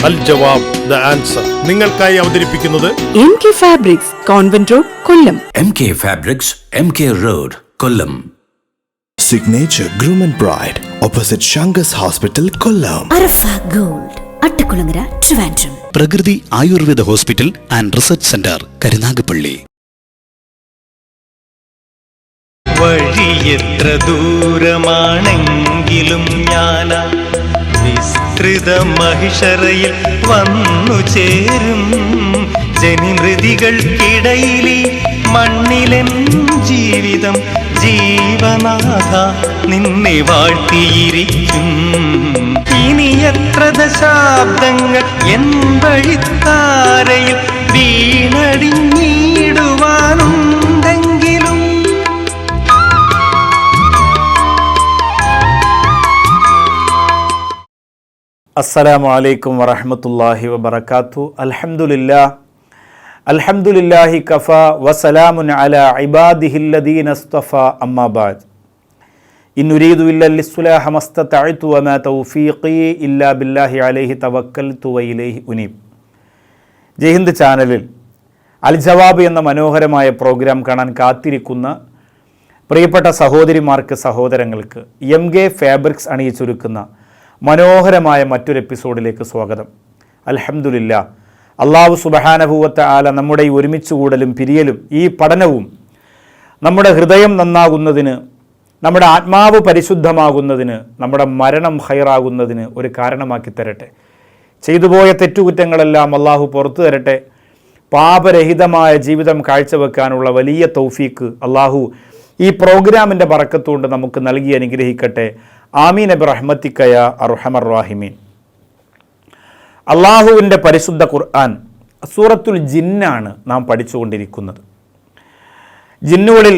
അൽ ജവാബ് the answer നിങ്ങൾക്കായി അവതരിപ്പിക്കുന്നത് MK Fabrics, Convent Road, Kollam. MK Fabrics, MK Road, Kollam. Signature Groom and Bride, opposite Shangas Hospital, Kollam. Arafa gold, Attakulangara, Trivandrum. Prakriti Ayurveda hospital and research centre, Karunagappally. വഴിയെത്ര ദൂരമാണെങ്കിലും ഞാൻ വിസ്തൃത മഹിഷറയിൽ വന്നു ചേരും. ജനിമൃതികൾക്കിടയിൽ മണ്ണിലെൻ ജീവിതം ജീവനാഥ നിന്നെ വാഴ്ത്തിയിരിക്കും. ഇനി എത്ര ദശാബ്ദങ്ങൾ എൻ വഴിത്താരയിൽ വീണടിഞ്ഞിടുവാനുണ്ടെങ്കിലും അസ്സലാമു അലൈക്കും വറഹ്മത്തുള്ളാഹി വബറകാതുഹു. അൽഹംദുലില്ലാഹി കഫാ വസലാമുൻ അലാ ഇബാദിഹില്ലദീന ഇസ്തഫാ അമ്മാ ബഅദ്. ഇൻ ഉരീദു ഇല്ലൽ ഇസ്ലാഹ മസ്തതഅതു വമാ തൗഫീഖി ഇല്ലാ ബില്ലാഹി അലൈഹി തവക്കൽതു വഇലൈഹി ഉനീബ്. ജയ്ഹിന്ദ് ചാനലിൽ അൽ ജവാബ് എന്ന മനോഹരമായ പ്രോഗ്രാം കാണാൻ കാത്തിരിക്കുന്ന പ്രിയപ്പെട്ട സഹോദരിമാർക്ക്, സഹോദരങ്ങൾക്ക് MK ഫാബ്രിക്സ് അണിയിച്ചൊരുക്കുന്ന മനോഹരമായ മറ്റൊരു എപ്പിസോഡിലേക്ക് സ്വാഗതം. അൽഹംദുലില്ലാ, അള്ളാഹു സുബ്ഹാനഹു വ തആല നമ്മുടെ ഈ ഒരുമിച്ച് കൂടലും പിരിയലും ഈ പഠനവും നമ്മുടെ ഹൃദയം നന്നാകുന്നതിന്, നമ്മുടെ ആത്മാവ് പരിശുദ്ധമാകുന്നതിന്, നമ്മുടെ മരണം ഖൈറാകുന്നതിന് ഒരു കാരണമാക്കി തരട്ടെ. ചെയ്തുപോയ തെറ്റുകുറ്റങ്ങളെല്ലാം അള്ളാഹു പുറത്തു തരട്ടെ. പാപരഹിതമായ ജീവിതം കാഴ്ചവെക്കാനുള്ള വലിയ തൗഫീക്ക് അള്ളാഹു ഈ പ്രോഗ്രാമിൻ്റെ ബറക്കത്തുകൊണ്ട് നമുക്ക് നൽകി അനുഗ്രഹിക്കട്ടെ. ആമീൻ ബിറഹ്മതിക യാ അർഹമർ റഹീമീൻ. അള്ളാഹുവിൻ്റെ പരിശുദ്ധ ഖുർആൻ സൂറത്തുൽ ജിന്നാണ് നാം പഠിച്ചുകൊണ്ടിരിക്കുന്നത്. ജിന്നുകളിൽ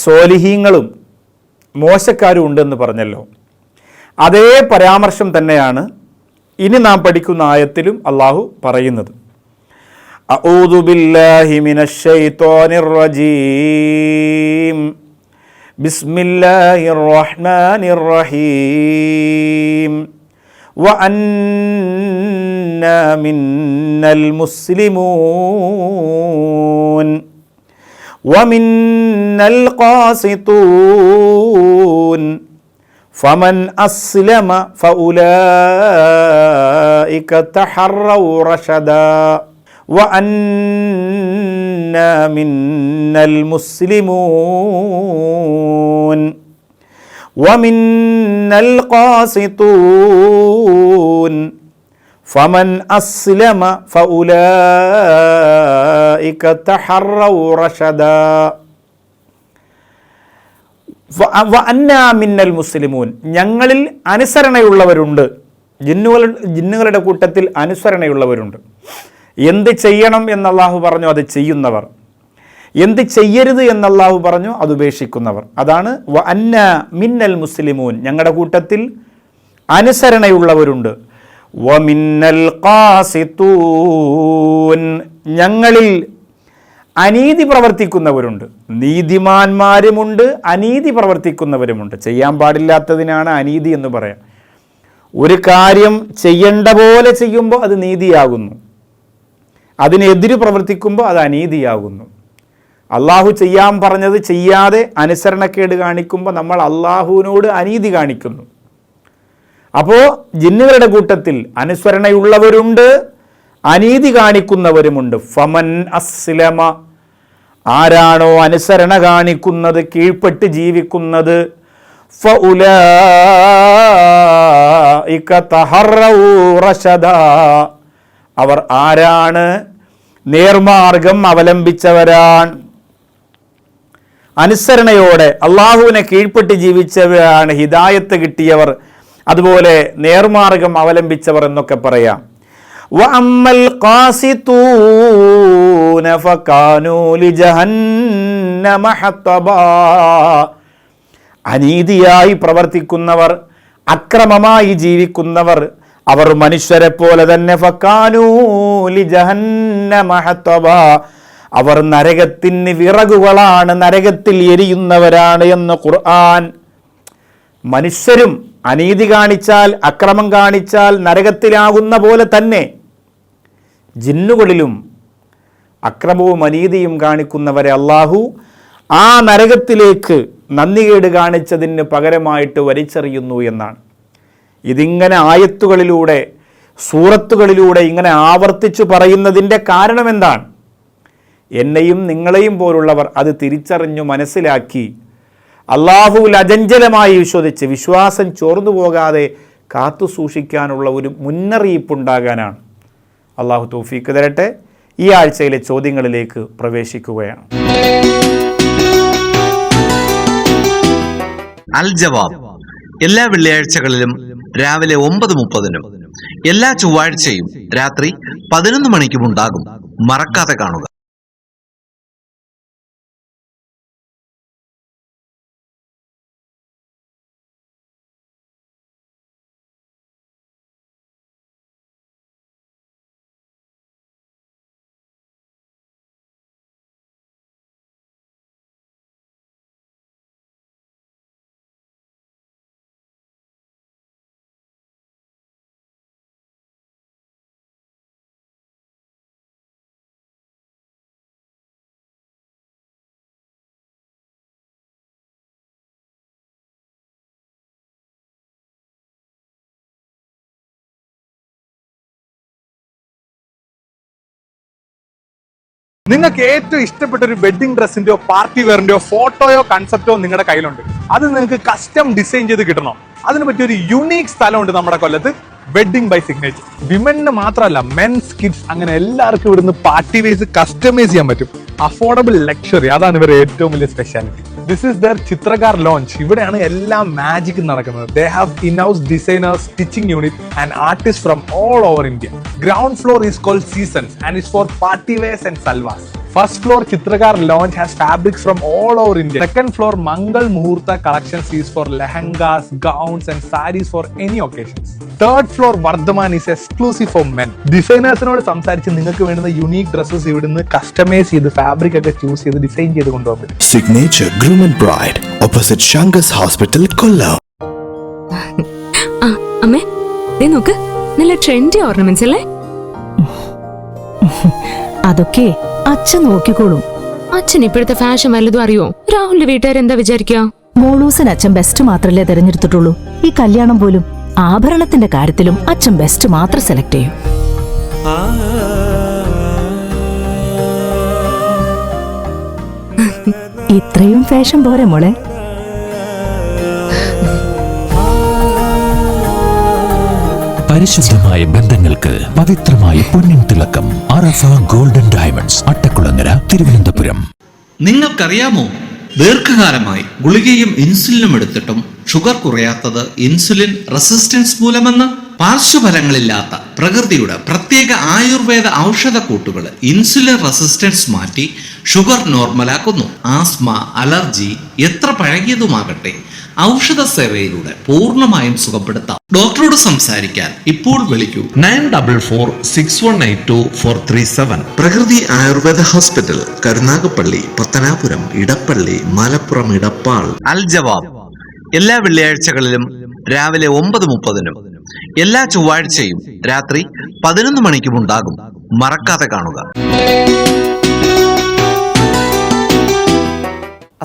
സ്വാലിഹീങ്ങളും മോശക്കാരും ഉണ്ടെന്ന് പറഞ്ഞല്ലോ. അതേ പരാമർശം തന്നെയാണ് ഇനി നാം പഠിക്കുന്ന ആയത്തിലും അള്ളാഹു പറയുന്നത്. അഊദു ബില്ലാഹി മിനശ് ശൈത്വാനിർ റജീം. ബിസ്മില്ലാഹിർ റഹ്മാനിർ റഹീം. വഅന്നാ മിന്നൽ മുസ്ലിമൂൻ വമിന്നൽ ഖാസിതൂൻ ഫമൻ അസ്ലമ ഫഉലൈക തഹറൗ റശദാ വഅന്നാ മിന്നൽ മുസ്ലിമൂൻ വമിന്നൽ ഖാസിതൂൻ ഫമൻ അസ്ലമ ഫഉലൈക തഹറൗ റശദാ വഅന്നാ മിന്നൽ മുസ്ലിമൂൻ. ഞങ്ങളിൽ അനുസരണയുള്ളവരുണ്ട്. ജിന്നുകളുടെ കൂട്ടത്തിൽ അനുസരണയുള്ളവരുണ്ട്. എന്ത് ചെയ്യണം എന്ന് അല്ലാഹു പറഞ്ഞു അത് ചെയ്യുന്നവർ, എന്ത് ചെയ്യരുത് എന്ന് അല്ലാഹു പറഞ്ഞു അത് ഉപേക്ഷിക്കുന്നവർ. അതാണ് വഅന്നാ മിന്നൽ മുസ്ലിമൂൻ, ഞങ്ങളുടെ കൂട്ടത്തിൽ അനുസരണയുള്ളവരുണ്ട്. വമിന്നൽ ഖാസിതൂൻ, ഞങ്ങളിൽ അനീതി പ്രവർത്തിക്കുന്നവരുണ്ട്. നീതിമാന്മാരുമുണ്ട്, അനീതി പ്രവർത്തിക്കുന്നവരുമുണ്ട്. ചെയ്യാൻ പാടില്ലാത്തതിനാണ് അനീതി എന്ന് പറയാം. ഒരു കാര്യം ചെയ്യേണ്ട പോലെ ചെയ്യുമ്പോൾ അത് നീതിയാകുന്നു, അതിനെതിര് പ്രവർത്തിക്കുമ്പോൾ അത് അനീതിയാകുന്നു. അള്ളാഹു ചെയ്യാൻ പറഞ്ഞത് ചെയ്യാതെ അനുസരണക്കേട് കാണിക്കുമ്പോൾ നമ്മൾ അള്ളാഹുവിനോട് അനീതി കാണിക്കുന്നു. അപ്പോൾ ജിന്നുകളുടെ കൂട്ടത്തിൽ അനുസരണയുള്ളവരുണ്ട്, അനീതി കാണിക്കുന്നവരുമുണ്ട്. ഫമൻ അസ്ലമ, ആരാണോ അനുസരണ കാണിക്കുന്നത്, കീഴ്പ്പെട്ട് ജീവിക്കുന്നത്, ഫഉലൈക തഹറൗ റശദാ, അവർ ആരാണ്? നേർമാർഗം അവലംബിച്ചവരാണ്, അനുസരണയോടെ അള്ളാഹുവിനെ കീഴ്പ്പെട്ട് ജീവിച്ചവരാണ്, ഹിദായത്ത് കിട്ടിയവർ, അതുപോലെ നേർമാർഗം അവലംബിച്ചവർ എന്നൊക്കെ പറയാം. വഅമ്മൽ ഖാസിതൂന ഫകാനൂ ലിജഹന്നമ ഹത്തബാ, അനീതിയായി പ്രവർത്തിക്കുന്നവർ, അക്രമമായി ജീവിക്കുന്നവർ, അവർ മനുഷ്യരെ പോലെ തന്നെ ഫകാനൂ ലിജഹന്നമ ഹത്തബാ, അവർ നരകത്തിന് വിറകുകളാണ്, നരകത്തിൽ എരിയുന്നവരാണ് എന്ന് ഖുർആൻ. മനുഷ്യരും അനീതി കാണിച്ചാൽ, അക്രമം കാണിച്ചാൽ നരകത്തിലാകുന്ന പോലെ തന്നെ ജിന്നുകളിലും അക്രമവും അനീതിയും കാണിക്കുന്നവരെ അള്ളാഹു ആ നരകത്തിലേക്ക് നന്ദികേട് കാണിച്ചതിന് പകരമായിട്ട് വലിച്ചെറിയുന്നു എന്നാണ്. ഇതിങ്ങനെ ആയത്തുകളിലൂടെ, സൂറത്തുകളിലൂടെ ഇങ്ങനെ ആവർത്തിച്ചു പറയുന്നതിൻ്റെ കാരണം എന്താണ്? എന്നെയും നിങ്ങളെയും പോലുള്ളവർ അത് തിരിച്ചറിഞ്ഞു മനസ്സിലാക്കി അള്ളാഹുവിൽ അചഞ്ചലമായി വിശ്വസിച്ച് വിശ്വാസം ചോർന്നു പോകാതെ കാത്തു സൂക്ഷിക്കാനുള്ള ഒരു മുന്നറിയിപ്പുണ്ടാകാനാണ്. അള്ളാഹു തൗഫീക്ക് തരട്ടെ. ഈ ആഴ്ചയിലെ ചോദ്യങ്ങളിലേക്ക് പ്രവേശിക്കുകയാണ്. അൽ ജവാബ് എല്ലാ വെള്ളിയാഴ്ചകളിലും രാവിലെ 9:30-നും എല്ലാ ചൊവ്വാഴ്ചയും രാത്രി 11 മണിക്കും ഉണ്ടാകും. മറക്കാതെ കാണുക. നിങ്ങൾക്ക് ഏറ്റവും ഇഷ്ടപ്പെട്ട ഒരു വെഡിങ് ഡ്രസ്സിന്റെയോ പാർട്ടി വെയറിന്റെയോ ഫോട്ടോയോ കൺസെപ്റ്റോ നിങ്ങളുടെ കയ്യിലുണ്ട്. അത് നിങ്ങൾക്ക് കസ്റ്റം ഡിസൈൻ ചെയ്ത് കിട്ടണോ? അതിന് പറ്റിയ ഒരു യുണീക് സ്ഥലമുണ്ട് നമ്മുടെ കൊല്ലത്ത്, വെഡിങ് ബൈ സിഗ്നേച്ചർ. വിമന് മാത്രമല്ല, മെൻസ്, കിഡ്സ്, അങ്ങനെ എല്ലാവർക്കും ഇവിടുന്ന് പാർട്ടി വേസ് കസ്റ്റമൈസ് ചെയ്യാൻ പറ്റും. അഫോർഡബിൾ ലക്ഷറി, അതാണ് ഇവരുടെ ഏറ്റവും വലിയ speciality. This is the Chitrakar lounge. ഇവിടെയാണ് എല്ലാ മാജിക് നടക്കുന്നത്. They have in-house designers, stitching unit and artist from all over India. Ground floor is called seasons and is for party wears and salwars. First floor Chitragar lounge has fabrics from all over India. Second floor Mangal Muhurta collections is for lehengas, gowns and sarees for any occasions. Third floor Vardhaman is exclusive for men. Designers-നോട് സംസാരിച്ച് നിങ്ങൾക്ക് വേണ്ടുന്ന unique dresses ഇവിടുന്ന് customise ചെയ്ത് fabric ഒക്കെ choose ചെയ്ത് design ചെയ്ത് കൊണ്ടുപോകാൻ പറ്റും. Signature Groom and Bride opposite Shangas Hospital, Kollam. അമ്മേ, ദേ നോക്ക്, നല്ല ട്രെൻഡി ഓർണമെന്റ്സ് അല്ലേ? അതൊക്കെ അച്ഛൻ നോക്കിക്കോളും. അച്ഛൻ ഇപ്പോഴത്തെ ഫാഷൻ വല്ലതും അറിയോ? രാഹുലിന്റെ വീട്ടുകാരെന്താ വിചാരിക്കുക? മോളൂസൻ അച്ഛൻ ബെസ്റ്റ് മാത്രല്ലേ തെരഞ്ഞെടുത്തിട്ടുള്ളൂ. ഈ കല്യാണം പോലും ആഭരണത്തിന്റെ കാര്യത്തിലും അച്ഛൻ ബെസ്റ്റ് മാത്രം സെലക്ട് ചെയ്യും. ഇത്രയും ഫാഷൻ പോരെ മോളെ? പരിശുദ്ധമായ ബന്ധങ്ങൾക്ക് പവിത്രമായ പൊന്നിൻ തിളക്കം. അറഫ ഗോൾഡൻ ഡയമണ്ട്സ്, അട്ടക്കുളങ്ങര, തിരുവനന്തപുരം. നിങ്ങൾക്കറിയാമോ, ദീർഘകാലമായി ഗുളികയും ഇൻസുലിനും എടുത്തിട്ടും ഷുഗർ കുറയാത്തത് ഇൻസുലിൻ റെസിസ്റ്റൻസ് മൂലമെന്ന്? പാർശ്വഫലങ്ങളില്ലാത്ത പ്രകൃതിയുടെ പ്രത്യേക ആയുർവേദ ഔഷധക്കൂട്ടുകൾ ഇൻസുലിൻ റെസിസ്റ്റൻസ് മാറ്റി ഷുഗർ നോർമലാക്കുന്നു. ആസ്മ, അലർജി എത്ര പഴകിയതുമാകട്ടെ ഔഷധ സേവയിലൂടെ പൂർണ്ണമായും സുഖപ്പെടുത്താം. ഡോക്ടറോട് സംസാരിക്കാൻ ഇപ്പോൾ വിളിക്കൂ 9446182437. പ്രകൃതി ആയുർവേദ ഹോസ്പിറ്റൽ, കരുനാഗപ്പള്ളി, പത്തനാപുരം, ഇടപ്പള്ളി, മലപ്പുറം ഇടപ്പാൾ. അൽ ജവാബ് എല്ലാ വെള്ളിയാഴ്ചകളിലും രാവിലെ 9:30-നും എല്ലാ ചൊവ്വാഴ്ചയും രാത്രി 11 മണിക്കും ഉണ്ടാകും. മറക്കാതെ കാണുക.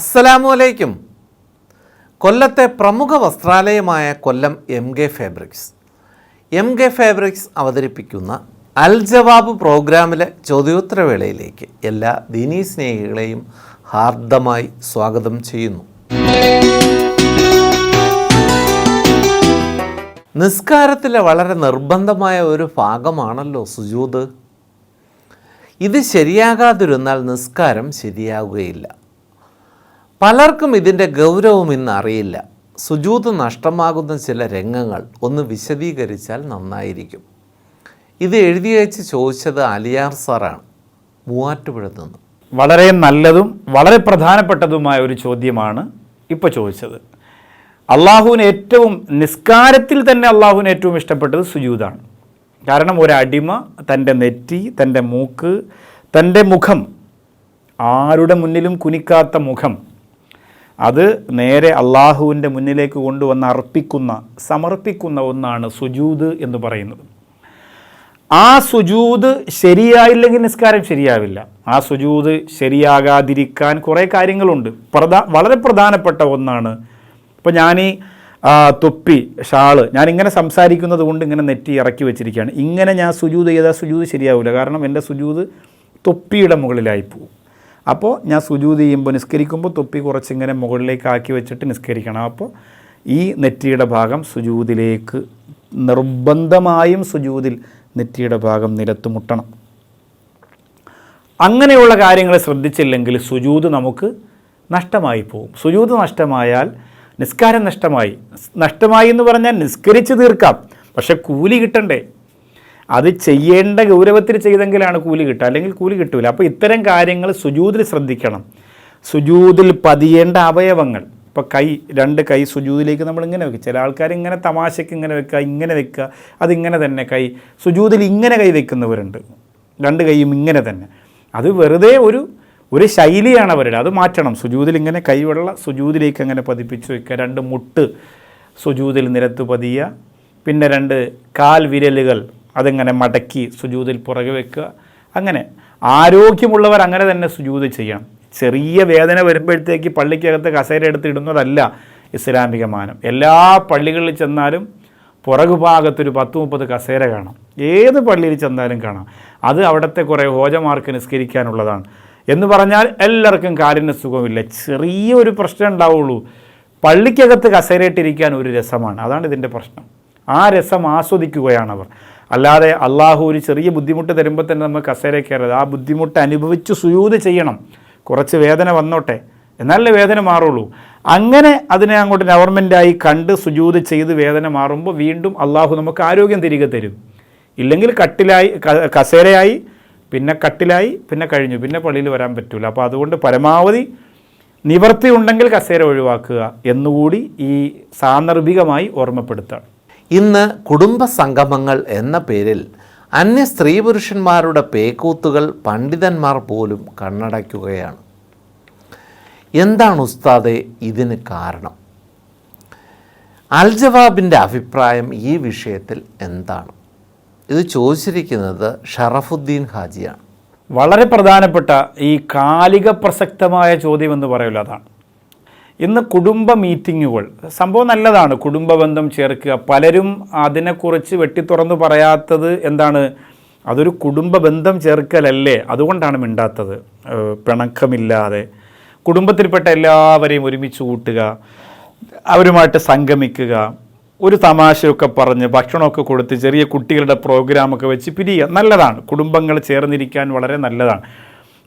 അസ്സലാമു അലൈക്കും. കൊല്ലത്തെ പ്രമുഖ വസ്ത്രാലയമായ കൊല്ലം MK ഫാബ്രിക്സ് അവതരിപ്പിക്കുന്ന അൽ ജവാബ് പ്രോഗ്രാമിലെ ചോദ്യോത്തരവേളയിലേക്ക് എല്ലാ ദീനീ സ്നേഹികളെയും ഹാർദമായി സ്വാഗതം ചെയ്യുന്നു. നിസ്കാരത്തിലെ വളരെ നിർബന്ധമായ ഒരു ഭാഗമാണല്ലോ സുജൂദ്. ഇത് ശരിയാകാതിരുന്നാൽ നിസ്കാരം ശരിയാകുകയില്ല. പലർക്കും ഇതിൻ്റെ ഗൗരവം ഇന്ന് അറിയില്ല. സുജൂദ് നഷ്ടമാകുന്ന ചില രംഗങ്ങൾ ഒന്ന് വിശദീകരിച്ചാൽ നന്നായിരിക്കും. ഇത് എഴുതി വെച്ച് ചോദിച്ചത് അലിയാർ സാറാണ്, മൂവാറ്റുപുഴയിൽ നിന്ന്. വളരെ നല്ലതും വളരെ പ്രധാനപ്പെട്ടതുമായ ഒരു ചോദ്യമാണ് ഇപ്പോൾ ചോദിച്ചത്. അള്ളാഹുവിന് ഏറ്റവും, നിസ്കാരത്തിൽ തന്നെ അള്ളാഹുവിന് ഏറ്റവും ഇഷ്ടപ്പെട്ടത് സുജൂദാണ്. കാരണം ഒരടിമ തൻ്റെ നെറ്റി, തൻ്റെ മൂക്ക്, തൻ്റെ മുഖം, ആരുടെ മുന്നിലും കുനിക്കാത്ത മുഖം, അത് നേരെ അള്ളാഹുവിൻ്റെ മുന്നിലേക്ക് കൊണ്ടുവന്ന് സമർപ്പിക്കുന്ന ഒന്നാണ് സുജൂദ് എന്ന് പറയുന്നത്. ആ സുജൂദ് ശരിയായില്ലെങ്കിൽ നിസ്കാരം ശരിയാവില്ല. ആ സുജൂദ് ശരിയാകാതിരിക്കാൻ കുറേ കാര്യങ്ങളുണ്ട്. വളരെ പ്രധാനപ്പെട്ട ഒന്നാണ്, ഇപ്പോൾ ഞാനീ തൊപ്പി ഷാള് ഞാനിങ്ങനെ സംസാരിക്കുന്നത് കൊണ്ട് ഇങ്ങനെ നെറ്റി ഇറക്കി വെച്ചിരിക്കുകയാണ്. ഇങ്ങനെ ഞാൻ സുജൂദ് ചെയ്താൽ സുജൂദ് ശരിയാവില്ല. കാരണം എൻ്റെ സുജൂദ് തൊപ്പിയുടെ മുകളിലായി പോകും. അപ്പോൾ ഞാൻ സുജൂദ് ചെയ്യുമ്പോൾ നിസ്കരിക്കുമ്പോൾ തൊപ്പി കുറച്ചിങ്ങനെ മുകളിലേക്ക് ആക്കി വെച്ചിട്ട് നിസ്കരിക്കണം. അപ്പോൾ ഈ നെറ്റിയുടെ ഭാഗം സുജൂദിലേക്ക് നിർബന്ധമായും സുജൂദിൽ നെറ്റിയുടെ ഭാഗം നിലത്ത് മുട്ടണം. അങ്ങനെയുള്ള കാര്യങ്ങൾ ശ്രദ്ധിച്ചില്ലെങ്കിൽ സുജൂദ് നമുക്ക് നഷ്ടമായി പോകും. സുജൂദ് നഷ്ടമായാൽ നിസ്കാരം നഷ്ടമായി എന്ന് പറഞ്ഞാൽ നിസ്കരിച്ച് തീർക്കാം, പക്ഷെ കൂലി കിട്ടണ്ടേ? അത് ചെയ്യേണ്ട ഗൗരവത്തിൽ ചെയ്തെങ്കിലാണ് കൂലി കിട്ടുക, അല്ലെങ്കിൽ കൂലി കിട്ടില്ല. അപ്പോൾ ഇത്തരം കാര്യങ്ങൾ സുജൂദിൽ ശ്രദ്ധിക്കണം. സുജൂദിൽ പതിയേണ്ട അവയവങ്ങൾ, ഇപ്പോൾ രണ്ട് കൈ സുജൂദിലേക്ക് നമ്മൾ ഇങ്ങനെ വെക്കുക. ചില ആൾക്കാർ ഇങ്ങനെ തമാശയ്ക്ക് ഇങ്ങനെ വെക്കുക, അതിങ്ങനെ തന്നെ സുജൂദിൽ ഇങ്ങനെ കൈ വെക്കുന്നവരുണ്ട്, രണ്ട് കൈയും ഇങ്ങനെ തന്നെ. അത് വെറുതെ ഒരു ശൈലിയാണ് അവരുടെ, അത് മാറ്റണം. സുജൂദിൽ ഇങ്ങനെ കൈവെള്ള സുജൂദിലേക്ക് അങ്ങനെ പതിപ്പിച്ച് വെക്കുക. രണ്ട് മുട്ട് സുജൂദിൽ നിരത്ത് പതിയുക. പിന്നെ രണ്ട് കാൽ വിരലുകൾ അതിങ്ങനെ മടക്കി സുജൂദിൽ പുറകെ വെക്കുക. അങ്ങനെ ആരോഗ്യമുള്ളവർ അങ്ങനെ തന്നെ സുജൂദ് ചെയ്യണം. ചെറിയ വേദന വരുമ്പോഴത്തേക്ക് പള്ളിക്കകത്ത് കസേര എടുത്ത് ഇടുന്നതല്ല ഇസ്ലാമിക മാനം. എല്ലാ പള്ളികളിൽ ചെന്നാലും പുറകുഭാഗത്തൊരു 10-30 കസേര കാണാം. ഏത് പള്ളിയിൽ ചെന്നാലും കാണാം. അത് അവിടുത്തെ കുറേ ഹോജമാർക്ക് നിസ്കരിക്കാനുള്ളതാണ്. എന്ന് പറഞ്ഞാൽ എല്ലാവർക്കും കാലിന് സുഖമില്ല, ചെറിയൊരു പ്രശ്നം ഉണ്ടാവുള്ളൂ. പള്ളിക്കകത്ത് കസേരയിട്ടിരിക്കാൻ ഒരു രസമാണ്, അതാണ് ഇതിൻ്റെ പ്രശ്നം. ആ രസം ആസ്വദിക്കുകയാണവർ. അല്ലാതെ അള്ളാഹു ഒരു ചെറിയ ബുദ്ധിമുട്ട് തരുമ്പോൾ തന്നെ നമ്മൾ കസേര കയറരുത്. ആ ബുദ്ധിമുട്ട് അനുഭവിച്ച് സുജൂദ് ചെയ്യണം. കുറച്ച് വേദന വന്നോട്ടെ, എന്നാലേ വേദന മാറുള്ളൂ. അങ്ങനെ അതിനെ അങ്ങോട്ട് ഗവൺമെൻറ്റായി കണ്ട് സുജൂദ് ചെയ്ത് വേദന മാറുമ്പോൾ വീണ്ടും അള്ളാഹു നമുക്ക് ആരോഗ്യം തിരികെ തരും. ഇല്ലെങ്കിൽ കസേരയായി, പിന്നെ കട്ടിലായി, പിന്നെ കഴിഞ്ഞു, പിന്നെ പള്ളിയിൽ വരാൻ പറ്റില്ല. അപ്പോൾ അതുകൊണ്ട് പരമാവധി നിവർത്തി ഉണ്ടെങ്കിൽ കസേര ഒഴിവാക്കുക എന്നുകൂടി ഈ സാന്ദർഭികമായി ഓർമ്മപ്പെടുത്തുക. ഇന്ന് കുടുംബ സംഗമങ്ങൾ എന്ന പേരിൽ അന്യ സ്ത്രീ പുരുഷന്മാരുടെ പേക്കൂത്തുകൾ പണ്ഡിതന്മാർ പോലും കണ്ണടയ്ക്കുകയാണ്. എന്താണ് ഉസ്താദെ ഇതിന് കാരണം? അൽജവാബിൻ്റെ അഭിപ്രായം ഈ വിഷയത്തിൽ എന്താണ്? ഇത് ചോദിച്ചിരിക്കുന്നത് ഷറഫുദ്ദീൻ ഹാജിയാണ്. വളരെ പ്രധാനപ്പെട്ട ഈ കാലിക പ്രസക്തമായ ചോദ്യം എന്ന് പറയുമല്ലോ, അതാണ്. ഇന്ന് കുടുംബ മീറ്റിങ്ങുകൾ സംഭവം നല്ലതാണ്, കുടുംബ ബന്ധം ചേർക്കുക. പലരും അതിനെക്കുറിച്ച് വെട്ടിത്തുറന്ന് പറയാത്തത് എന്താണ്? അതൊരു കുടുംബ ബന്ധം ചേർക്കലല്ലേ, അതുകൊണ്ടാണ് മിണ്ടാത്തത്. പിണക്കമില്ലാതെ കുടുംബത്തിൽപ്പെട്ട എല്ലാവരെയും ഒരുമിച്ച് കൂട്ടുക, അവരുമായിട്ട് സംഗമിക്കുക, ഒരു തമാശയൊക്കെ പറഞ്ഞ് ഭക്ഷണമൊക്കെ കൊടുത്ത് ചെറിയ കുട്ടികളുടെ പ്രോഗ്രാമൊക്കെ വെച്ച് പിരിയുക, നല്ലതാണ്. കുടുംബങ്ങൾ ചേർന്നിരിക്കാൻ വളരെ നല്ലതാണ്.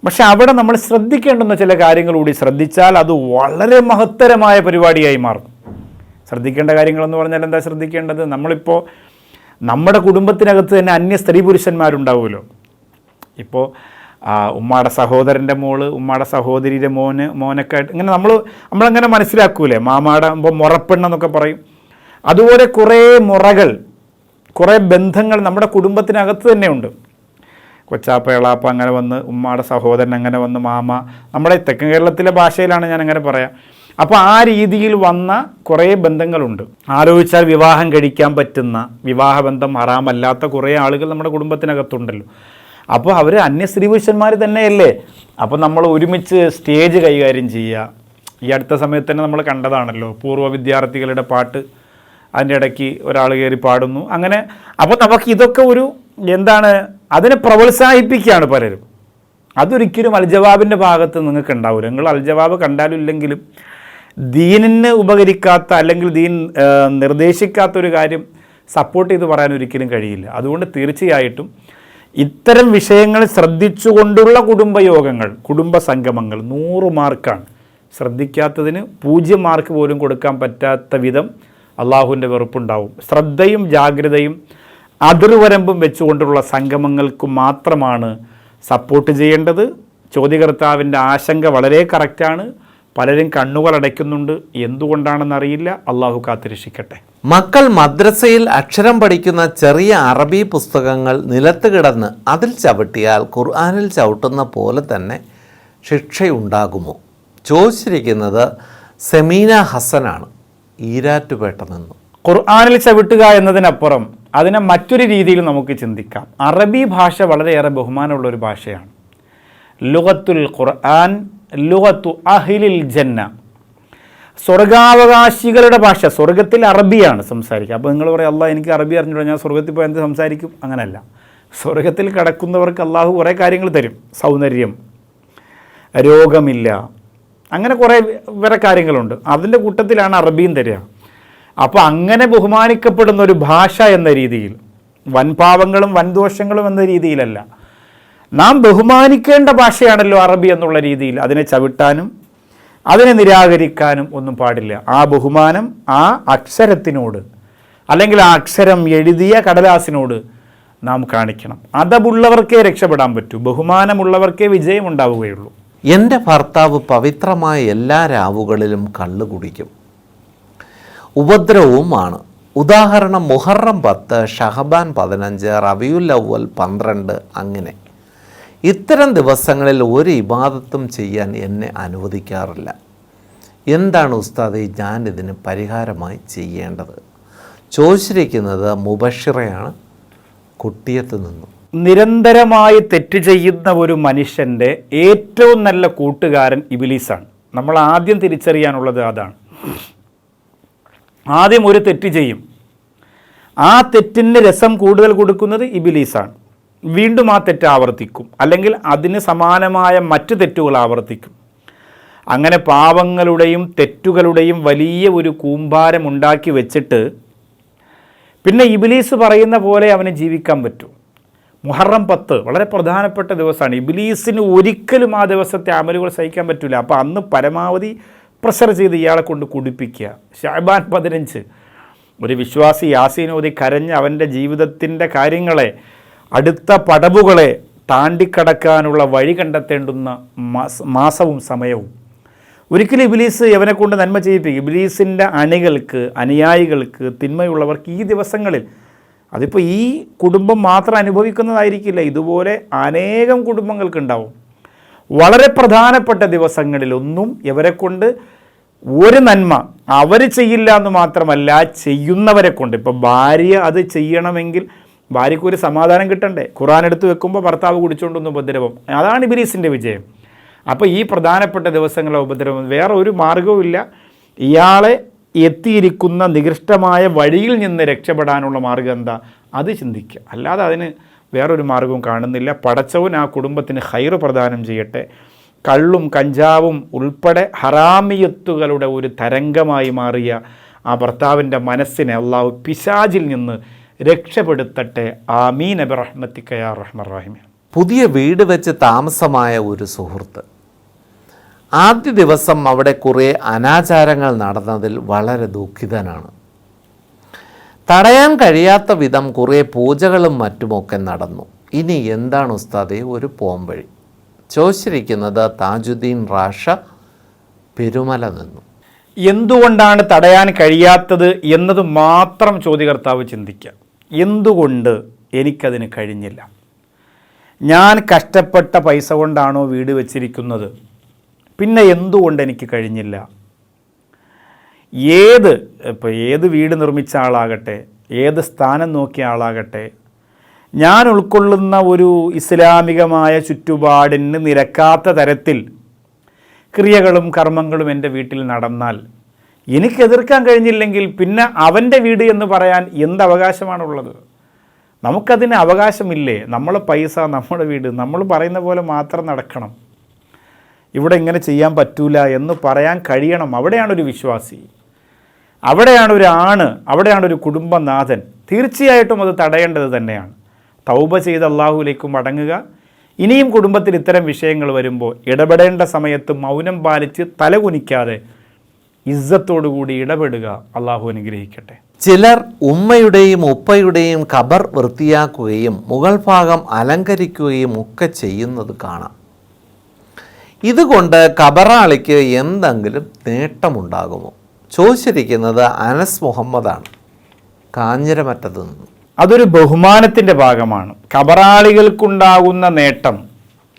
പക്ഷെ അവിടെ നമ്മൾ ശ്രദ്ധിക്കേണ്ടുന്ന ചില കാര്യങ്ങൾ കൂടി ശ്രദ്ധിച്ചാൽ അത് വളരെ മഹത്തരമായ പരിപാടിയായി മാറും. ശ്രദ്ധിക്കേണ്ട കാര്യങ്ങളെന്ന് പറഞ്ഞാൽ എന്താ ശ്രദ്ധിക്കേണ്ടത്? നമ്മളിപ്പോൾ നമ്മുടെ കുടുംബത്തിനകത്ത് തന്നെ അന്യ സ്ത്രീ പുരുഷന്മാരുണ്ടാവുമല്ലോ. ഇപ്പോൾ ഉമ്മാടെ സഹോദരൻ്റെ മോള്, ഉമ്മാടെ സഹോദരിയുടെ മോനൊക്കെ ആയിട്ട് ഇങ്ങനെ നമ്മളങ്ങനെ മനസ്സിലാക്കൂലേ, മാമാടെ മുറപ്പെണ്ണെന്നൊക്കെ പറയും. അതുപോലെ കുറേ മുറകൾ, കുറേ ബന്ധങ്ങൾ നമ്മുടെ കുടുംബത്തിനകത്ത് തന്നെയുണ്ട്. കൊച്ചാപ്പ എളാപ്പ അങ്ങനെ വന്ന്, ഉമ്മാടെ സഹോദരൻ അങ്ങനെ വന്ന്, മാമ, നമ്മുടെ തെക്കൻ കേരളത്തിലെ ഭാഷയിലാണ് ഞാൻ അങ്ങനെ പറയാം. അപ്പോൾ ആ രീതിയിൽ വന്ന കുറേ ബന്ധങ്ങളുണ്ട്. ആലോചിച്ചാൽ വിവാഹം കഴിക്കാൻ പറ്റുന്ന, വിവാഹബന്ധം ഹറാമല്ലാത്ത കുറേ ആളുകൾ നമ്മുടെ കുടുംബത്തിനകത്തുണ്ടല്ലോ. അപ്പോൾ അവർ അന്യ സ്ത്രീ പുരുഷന്മാർ തന്നെയല്ലേ. അപ്പോൾ നമ്മൾ ഒരുമിച്ച് സ്റ്റേജ് കൈകാര്യം ചെയ്യുക. ഈ അടുത്ത സമയത്ത് തന്നെ നമ്മൾ കണ്ടതാണല്ലോ, പൂർവ്വ വിദ്യാർത്ഥികളുടെ പാട്ട്, അതിൻ്റെ ഇടയ്ക്ക് ഒരാൾ കയറി പാടുന്നു, അങ്ങനെ. അപ്പോൾ നമുക്ക് ഇതൊക്കെ എന്താണ്, അതിനെ പ്രോത്സാഹിപ്പിക്കുകയാണ് പലരും. അതൊരിക്കലും അൽജവാബിൻ്റെ ഭാഗത്ത് നിങ്ങൾക്ക് ഉണ്ടാവില്ല. നിങ്ങൾ അൽജവാബ് കണ്ടാലും ഇല്ലെങ്കിലും ദീനിന് ഉപകരിക്കാത്ത, അല്ലെങ്കിൽ ദീൻ നിർദ്ദേശിക്കാത്തൊരു കാര്യം സപ്പോർട്ട് ചെയ്ത് പറയാൻ ഒരിക്കലും കഴിയില്ല. അതുകൊണ്ട് തീർച്ചയായിട്ടും ഇത്തരം വിഷയങ്ങൾ ശ്രദ്ധിച്ചുകൊണ്ടുള്ള കുടുംബയോഗങ്ങൾ, കുടുംബ സംഗമങ്ങൾ 100 മാർക്കാണ്. ശ്രദ്ധിക്കാത്തതിന് 0 മാർക്ക് പോലും കൊടുക്കാൻ പറ്റാത്ത വിധം അള്ളാഹുവിൻ്റെ വെറുപ്പുണ്ടാവും. ശ്രദ്ധയും ജാഗ്രതയും അതിർവരമ്പും വെച്ചുകൊണ്ടുള്ള സംഗമങ്ങൾക്ക് മാത്രമാണ് സപ്പോർട്ട് ചെയ്യേണ്ടത്. ചോദ്യകർത്താവിൻ്റെ ആശങ്ക വളരെ കറക്റ്റാണ്. പലരും കണ്ണുകൾ അടയ്ക്കുന്നുണ്ട്, എന്തുകൊണ്ടാണെന്നറിയില്ല. അള്ളാഹു കാത്തിരക്ഷിക്കട്ടെ. മക്കൾ മദ്രസയിൽ അക്ഷരം പഠിക്കുന്ന ചെറിയ അറബി പുസ്തകങ്ങൾ നിലത്ത് കിടന്ന് അതിൽ ചവിട്ടിയാൽ ഖുർആനിൽ ചവിട്ടുന്ന പോലെ തന്നെ ശിക്ഷയുണ്ടാകുമോ? ചോദിച്ചിരിക്കുന്നത് സെമീന ഹസനാണ്, ഈരാറ്റുപേട്ട നിന്നും. ഖുർആനിൽ ചവിട്ടുക എന്നതിനപ്പുറം അതിനെ മറ്റൊരു രീതിയിൽ നമുക്ക് ചിന്തിക്കാം. അറബി ഭാഷ വളരെയേറെ ബഹുമാനമുള്ള ഒരു ഭാഷയാണ്. ലുഗത്തുൽ ഖുർആൻ ലുഗത്തു അഹ്ലിൽ ജന്ന, സ്വർഗാവകാശികളുടെ ഭാഷ. സ്വർഗത്തിൽ അറബിയാണ് സംസാരിക്കുക. അപ്പോൾ നിങ്ങൾ പറയും, അള്ളാഹ് എനിക്ക് അറബി അറിഞ്ഞിട്ട് ഞാൻ സ്വർഗത്തിൽ പോയി എന്ത് സംസാരിക്കും? അങ്ങനെയല്ല. സ്വർഗത്തിൽ കിടക്കുന്നവർക്ക് അള്ളാഹു കുറേ കാര്യങ്ങൾ തരും. സൗന്ദര്യം, രോഗമില്ല, അങ്ങനെ കുറേ വേറെ കാര്യങ്ങളുണ്ട്. അതിൻ്റെ കൂട്ടത്തിലാണ് അറബിയും തരിക. അപ്പോൾ അങ്ങനെ ബഹുമാനിക്കപ്പെടുന്ന ഒരു ഭാഷ എന്ന രീതിയിൽ, വൻപാവങ്ങളും വൻദോഷങ്ങളും എന്ന രീതിയിലല്ല, നാം ബഹുമാനിക്കേണ്ട ഭാഷയാണല്ലോ അറബി എന്നുള്ള രീതിയിൽ അതിനെ ചവിട്ടാനും അതിനെ നിരാകരിക്കാനും ഒന്നും പാടില്ല. ആ ബഹുമാനം ആ അക്ഷരത്തിനോട്, അല്ലെങ്കിൽ ആ അക്ഷരം എഴുതിയ കടലാസിനോട് നാം കാണിക്കണം. അതബുള്ളവർക്കേ രക്ഷപ്പെടാൻ പറ്റൂ, ബഹുമാനമുള്ളവർക്കേ വിജയം ഉണ്ടാവുകയുള്ളൂ. എൻ്റെ ഭർത്താവ് പവിത്രമായ എല്ലാ രാവുകളിലും കള്ളു കുടിക്കും, ഉപദ്രവവുമാണ്. ഉദാഹരണം മുഹറം 10, ഷഹബാൻ 15, റബിയുൽ അവ്വൽ 12. അങ്ങനെ ഇത്തരം ദിവസങ്ങളിൽ ഒരു ഇബാദത്തും ചെയ്യാൻ എന്നെ അനുവദിക്കാറില്ല. എന്താണ് ഉസ്താദേ ഞാൻ ഇതിന് പരിഹാരമായി ചെയ്യേണ്ടത്? ചോദിച്ചിരിക്കുന്നത് മുബഷിറയാണ്, കുട്ടിയത്ത് നിന്നും. നിരന്തരമായി തെറ്റ് ചെയ്യുന്ന ഒരു മനുഷ്യൻ്റെ ഏറ്റവും നല്ല കൂട്ടുകാരൻ ഇബിലീസാണ്. നമ്മൾ ആദ്യം തിരിച്ചറിയാനുള്ളത് അതാണ്. ആദ്യം ഒരു തെറ്റ് ചെയ്യും, ആ തെറ്റിന് രസം കൂടുതൽ കൊടുക്കുന്നത് ഇബിലീസാണ്. വീണ്ടും ആ തെറ്റ് ആവർത്തിക്കും, അല്ലെങ്കിൽ അതിന് സമാനമായ മറ്റ് തെറ്റുകൾ ആവർത്തിക്കും. അങ്ങനെ പാവങ്ങളുടെയും തെറ്റുകളുടെയും വലിയ ഒരു കൂമ്പാരം ഉണ്ടാക്കി വെച്ചിട്ട് പിന്നെ ഇബിലീസ് പറയുന്ന പോലെ അവന് ജീവിക്കാൻ പറ്റും. മുഹറം 10 വളരെ പ്രധാനപ്പെട്ട ദിവസമാണ്. ഇബിലീസിന് ഒരിക്കലും ആ ദിവസത്തെ അമലുകൾ സഹിക്കാൻ പറ്റില്ല. അപ്പോൾ അന്ന് പരമാവധി പ്രഷർ ചെയ്ത് ഇയാളെ കൊണ്ട് കുടിപ്പിക്കുക. ഷഅബാൻ 15 ഒരു വിശ്വാസി യാസീൻ ഓതി കരഞ്ഞ് അവൻ്റെ ജീവിതത്തിൻ്റെ കാര്യങ്ങളെ, അടുത്ത പടവുകളെ താണ്ടിക്കടക്കാനുള്ള വഴി കണ്ടെത്തേണ്ടുന്ന മാസവും സമയവും. ഒരിക്കലും ഇബ്ലീസ് യവനെ കൊണ്ട് നന്മ ചെയ്യിപ്പിക്കും. ഇബ്ലീസിൻ്റെ അണികൾക്ക്, അനുയായികൾക്ക്, തിന്മയുള്ളവർക്ക് ഈ ദിവസങ്ങളിൽ, അതിപ്പോൾ ഈ കുടുംബം മാത്രം അനുഭവിക്കുന്നതായിരിക്കില്ല, ഇതുപോലെ അനേകം കുടുംബങ്ങൾക്കുണ്ടാവും. വളരെ പ്രധാനപ്പെട്ട ദിവസങ്ങളിലൊന്നും ഇവരെ കൊണ്ട് ഒരു നന്മ അവർ ചെയ്യില്ല എന്ന് മാത്രമല്ല, ചെയ്യുന്നവരെ കൊണ്ട്. ഇപ്പോൾ ഭാര്യ അത് ചെയ്യണമെങ്കിൽ ഭാര്യയ്ക്ക് ഒരു സമാധാനം കിട്ടണ്ടേ? ഖുർആൻ എടുത്ത് വെക്കുമ്പോൾ ഭർത്താവ് കുടിച്ചുകൊണ്ടൊന്നും ഉപദ്രവം. അതാണ് ഇബ്ലീസിൻ്റെ വിജയം. അപ്പോൾ ഈ പ്രധാനപ്പെട്ട ദിവസങ്ങളെ ഉപദ്രവം, വേറെ ഒരു മാർഗവും ഇല്ല. ഇയാളെ എത്തിയിരിക്കുന്ന നികൃഷ്ടമായ വഴിയിൽ നിന്ന് രക്ഷപ്പെടാനുള്ള മാർഗം എന്താ? അത് ചിന്തിക്കുക. അല്ലാതെ അതിന് വേറൊരു മാർഗവും കാണുന്നില്ല. പടച്ചവൻ ആ കുടുംബത്തിന് ഖൈറ് പ്രദാനം ചെയ്യട്ടെ. കള്ളും കഞ്ചാവും ഉൾപ്പെടെ ഹറാമിയത്തുകളുടെ ഒരു തരംഗമായി മാറിയ ആ ഭർത്താവിൻ്റെ മനസ്സിനെ അള്ളാഹു പിശാചിൽ നിന്ന് രക്ഷപ്പെടുത്തട്ടെ. ആമീൻ ബിറഹ്മതിക യാ റഹ്മാൻ റഹീം. പുതിയ വീട് വെച്ച് താമസമായ ഒരു സുഹൃത്ത് ആദ്യ ദിവസം അവിടെ കുറേ അനാചാരങ്ങൾ നടന്നതിൽ വളരെ ദുഃഖിതനാണ്. തടയാൻ കഴിയാത്ത വിധം കുറേ പൂജകളും മറ്റുമൊക്കെ നടന്നു. ഇനി എന്താണ് ഉസ്താദേ ഒരു പോംവഴി? ചോദിച്ചിരിക്കുന്നത് താജുദ്ദീൻ റാഷ, പെരുമല നിന്നു. എന്തുകൊണ്ടാണ് തടയാൻ കഴിയാത്തത് എന്നത് മാത്രം ചോദ്യകർത്താവ് ചിന്തിക്കുക. എന്തുകൊണ്ട് എനിക്കതിന് കഴിഞ്ഞില്ല? ഞാൻ കഷ്ടപ്പെട്ട പൈസ കൊണ്ടാണോ വീട് വെച്ചിരിക്കുന്നത്? പിന്നെ എന്തുകൊണ്ട് എനിക്ക് കഴിഞ്ഞില്ല? ഏത് വീട് നിർമ്മിച്ച ആളാകട്ടെ, ഏത് സ്ഥാനം നോക്കിയ ആളാകട്ടെ, ഞാൻ ഉൾക്കൊള്ളുന്ന ഒരു ഇസ്ലാമികമായ ചുറ്റുപാടിന് നിരക്കാത്ത തരത്തിൽ ക്രിയകളും കർമ്മങ്ങളും എൻ്റെ വീട്ടിൽ നടന്നാൽ എനിക്ക് എതിർക്കാൻ കഴിഞ്ഞില്ലെങ്കിൽ പിന്നെ അവൻ്റെ വീട് എന്ന് പറയാൻ എന്ത് അവകാശമാണുള്ളത്? നമുക്കതിന് അവകാശമില്ലേ? നമ്മളെ പൈസ, നമ്മുടെ വീട്, നമ്മൾ പറയുന്ന പോലെ മാത്രം നടക്കണം, ഇവിടെ ഇങ്ങനെ ചെയ്യാൻ പറ്റൂല എന്ന് പറയാൻ കഴിയണം. അവിടെയാണൊരു വിശ്വാസി, അവിടെയാണ് ഒരു ആണ്, അവിടെയാണ് ഒരു കുടുംബനാഥൻ. തീർച്ചയായിട്ടും അത് തടയേണ്ടത് തന്നെയാണ്. തൗബ ചെയ്ത് അള്ളാഹുവിലേക്ക് മടങ്ങുക. ഇനിയും കുടുംബത്തിൽ ഇത്തരം വിഷയങ്ങൾ വരുമ്പോൾ ഇടപെടേണ്ട സമയത്ത് മൗനം പാലിച്ച് തലകുനിക്കാതെ ഇസ്സത്തോടുകൂടി ഇടപെടുക. അള്ളാഹു അനുഗ്രഹിക്കട്ടെ. ചിലർ ഉമ്മയുടെയും ഉപ്പയുടെയും ഖബർ വൃത്തിയാക്കുകയും മുകൾ ഭാഗം അലങ്കരിക്കുകയും ഒക്കെ ചെയ്യുന്നത് കാണാം. ഇതുകൊണ്ട് ഖബറാളിക്ക് എന്തെങ്കിലും നേട്ടമുണ്ടാകുമോ? ചോദിച്ചിരിക്കുന്നത് അനസ് മുഹമ്മദാണ്, കാഞ്ഞിരമറ്റത്ത് നിന്ന്. അതൊരു ബഹുമാനത്തിൻ്റെ ഭാഗമാണ്. ഖബറാളികൾക്കുണ്ടാകുന്ന നേട്ടം,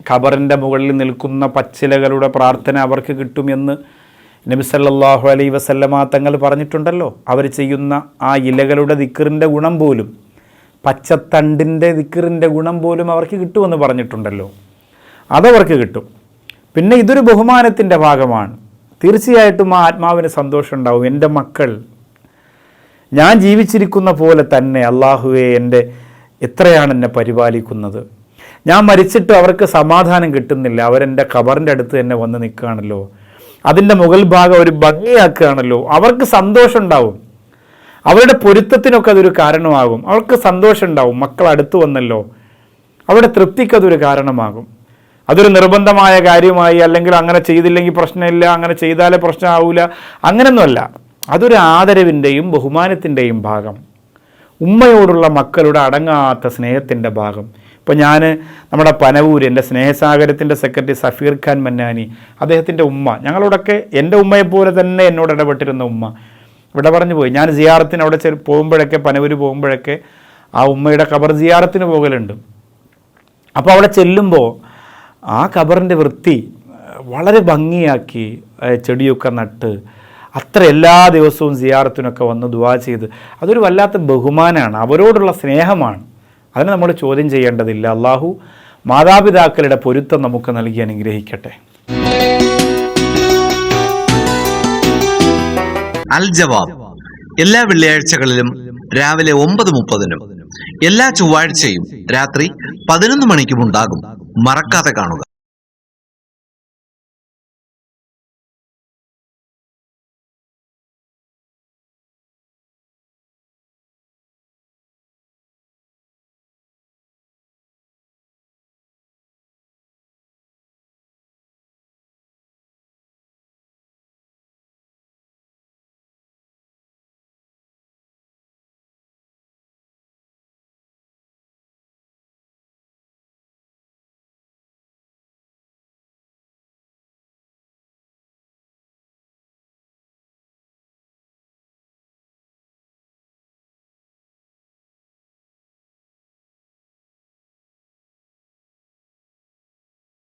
ഖബറിൻ്റെ മുകളിൽ നിൽക്കുന്ന പച്ചിലകളുടെ പ്രാർത്ഥന അവർക്ക് കിട്ടുമെന്ന് നബി സല്ലല്ലാഹു അലൈഹി വസല്ലമ തങ്ങൾ പറഞ്ഞിട്ടുണ്ടല്ലോ, അവർ ചെയ്യുന്ന ആ ഇലകളുടെ ദിക്റിൻ്റെ ഗുണം പോലും, പച്ചത്തണ്ടിൻ്റെ ദിക്റിൻ്റെ ഗുണം പോലും അവർക്ക് കിട്ടുമെന്ന് പറഞ്ഞിട്ടുണ്ടല്ലോ. അതവർക്ക് കിട്ടും. പിന്നെ ഇതൊരു ബഹുമാനത്തിൻ്റെ ഭാഗമാണ്. തീർച്ചയായിട്ടും ആ ആത്മാവിന് സന്തോഷം ഉണ്ടാവും. എൻ്റെ മക്കൾ ഞാൻ ജീവിച്ചിരിക്കുന്ന പോലെ തന്നെ അള്ളാഹുവെ എൻ്റെ എത്രയാണ് എന്നെ പരിപാലിക്കുന്നത്. ഞാൻ മരിച്ചിട്ട് അവർക്ക് സമാധാനം കിട്ടുന്നില്ല, അവരെൻ്റെ ഖബറിൻ്റെ അടുത്ത് തന്നെ വന്ന് നിൽക്കുകയാണല്ലോ, അതിൻ്റെ മുകൾ ഭാഗം ഒരു ഭംഗിയാക്കുകയാണല്ലോ. അവർക്ക് സന്തോഷം ഉണ്ടാവും. അവരുടെ പൊരുത്തത്തിനൊക്കെ അതൊരു കാരണമാകും. അവർക്ക് സന്തോഷം ഉണ്ടാവും. മക്കൾ അടുത്ത് വന്നല്ലോ, അവരുടെ തൃപ്തിക്കതൊരു കാരണമാകും. അതൊരു നിർബന്ധമായ കാര്യമായി, അല്ലെങ്കിൽ അങ്ങനെ ചെയ്തില്ലെങ്കിൽ പ്രശ്നമില്ല, അങ്ങനെ ചെയ്താലേ പ്രശ്നമാവില്ല, അങ്ങനെയൊന്നുമല്ല. അതൊരു ആദരവിൻ്റെയും ബഹുമാനത്തിൻ്റെയും ഭാഗം, ഉമ്മയോടുള്ള മക്കളുടെ അടങ്ങാത്ത സ്നേഹത്തിൻ്റെ ഭാഗം. ഇപ്പോൾ ഞാൻ നമ്മുടെ പനവൂര് എൻ്റെ സ്നേഹസാഗരത്തിൻ്റെ സെക്രട്ടറി സഫീർ ഖാൻ മന്നാനി, അദ്ദേഹത്തിൻ്റെ ഉമ്മ, ഞങ്ങളോടൊക്കെ എൻ്റെ ഉമ്മയെപ്പോലെ തന്നെ എന്നോട് ഇടപെട്ടിരുന്ന ഉമ്മ ഇവിടെ പറഞ്ഞു പോയി. ഞാൻ സിയാറത്തിന് അവിടെ പോകുമ്പോഴൊക്കെ, പനവൂര് പോകുമ്പോഴൊക്കെ ആ ഉമ്മയുടെ ഖബർ സിയാറത്തിന് പോകലുണ്ട്. അപ്പോൾ അവിടെ ചെല്ലുമ്പോൾ ആ ഖബറിൻ്റെ വൃത്തി വളരെ ഭംഗിയാക്കി, ചെടിയൊക്കെ നട്ട്, അത്ര എല്ലാ ദിവസവും സിയാറത്തിനൊക്കെ വന്ന് ദുആ ചെയ്ത്, അതൊരു വല്ലാത്ത ബഹുമാനമാണ്, അവരോടുള്ള സ്നേഹമാണ്. അതിനെ നമ്മൾ ചോദ്യം ചെയ്യേണ്ടതില്ല. അള്ളാഹു മാതാപിതാക്കളുടെ പൊരുത്തം നമുക്ക് നൽകി അനുഗ്രഹിക്കട്ടെ. അൽ ജവാബ് എല്ലാ വെള്ളിയാഴ്ചകളിലും രാവിലെ 9:30-നും എല്ലാ ചൊവ്വാഴ്ചയും രാത്രി 11 മണിക്കും ഉണ്ടാകും. മറക്കാതെ കാണുക.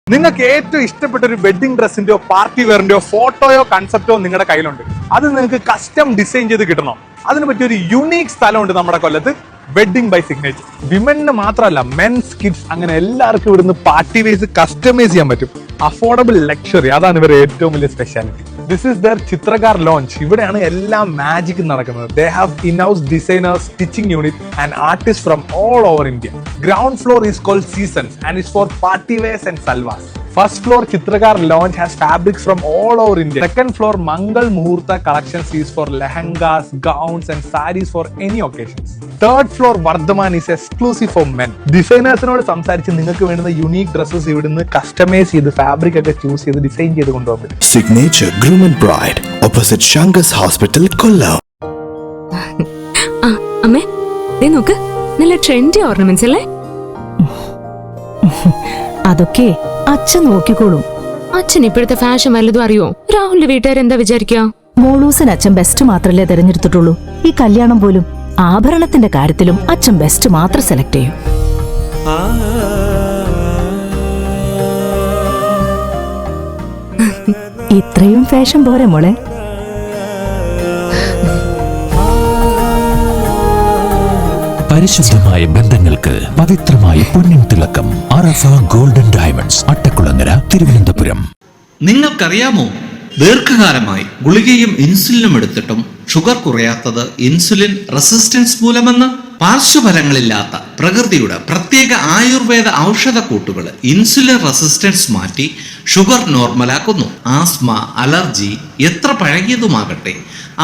നിങ്ങൾക്ക് ഏറ്റവും ഇഷ്ടപ്പെട്ട ഒരു വെഡിങ് ഡ്രസ്സിന്റെയോ പാർട്ടി വെയറിന്റെയോ ഫോട്ടോയോ കൺസെപ്റ്റോ നിങ്ങളുടെ കയ്യിലുണ്ട്. അത് നിങ്ങൾക്ക് കസ്റ്റം ഡിസൈൻ ചെയ്ത് കിട്ടണം. അതിന് പറ്റിയ ഒരു യുണീക് സ്ഥലമുണ്ട് നമ്മുടെ കൊല്ലത്ത്, വെഡിങ് ബൈ സിഗ്നേച്ചർ. വിമന് മാത്രമല്ല, മെൻസ്, കിഡ്സ്, അങ്ങനെ എല്ലാവർക്കും ഇവിടുന്ന് പാർട്ടി വേസ് കസ്റ്റമൈസ് ചെയ്യാൻ പറ്റും. അഫോർഡബിൾ ലക്ഷറി, അതാണ് ഇവരുടെ ഏറ്റവും വലിയ speciality. This is the Chitrakar lounge. ഇവിടെയാണ് എല്ലാം മാജിക് നടക്കുന്നത്. They have in-house designers, stitching unit and artist from all over India. Ground floor is called Seasons and is for party wears and salwars. First floor Chitrakar Lounge has fabrics from all over India. Second floor Mangal Muhurta collections is for lehengas, gowns and sarees for any occasions. Third floor Vardhaman is exclusive for men. Designers സംസാരിച്ച് നിങ്ങൾക്ക് വേണ്ടുന്ന unique dresses ഇവിടുന്ന് customise ചെയ്ത് fabric ഒക്കെ choose ചെയ്ത് design ചെയ്ത് കൊണ്ടുപോകാൻ പറ്റും. Signature Groom and Bride opposite Shangas Hospital, Kollam. അമ്മേ, നോക്ക്, നല്ല ട്രെൻഡി ഓർണമെന്റ്സ് അല്ലേ? അതൊക്കെ അച്ഛൻ നോക്കിക്കോളും. അച്ഛൻ ഇപ്പോഴത്തെ ഫാഷൻ വല്ലതും അറിയോ? രാഹുലിന്റെ വീട്ടുകാർ എന്താ വിചാരിക്കുക? മോളൂസിന് അച്ഛൻ ബെസ്റ്റ് മാത്രല്ലേ തെരഞ്ഞെടുത്തിട്ടുള്ളൂ. ഈ കല്യാണം പോലും ആഭരണത്തിന്റെ കാര്യത്തിലും അച്ഛൻ ബെസ്റ്റ് മാത്രം സെലക്ട് ചെയ്യും. ഇത്രയും ഫാഷൻ പോരെ മോളെ? പരിശുദ്ധമായ ബന്ധങ്ങൾക്ക് പവിത്രമായ പൊന്നിൻ തിളക്കം. അറഫ ഗോൾഡൻ ഡയമണ്ട്സ്, അട്ടക്കുളങ്ങര, തിരുവനന്തപുരം. നിങ്ങൾക്കറിയാമോ, ദീർഘകാലമായി ഗുളികയും ഇൻസുലിനും എടുത്തിട്ടും ഷുഗർ കുറയാത്തത് ഇൻസുലിൻ റെസിസ്റ്റൻസ് മൂലമെന്ന്? പാർശ്വഫലങ്ങളില്ലാത്ത പ്രകൃതിയുടെ പ്രത്യേക ആയുർവേദ ഔഷധക്കൂട്ടുകൾ ഇൻസുലിൻ റെസിസ്റ്റൻസ് മാറ്റി ഷുഗർ നോർമലാക്കുന്നു. ആസ്മ, അലർജി എത്ര പഴകിയതുമാകട്ടെ,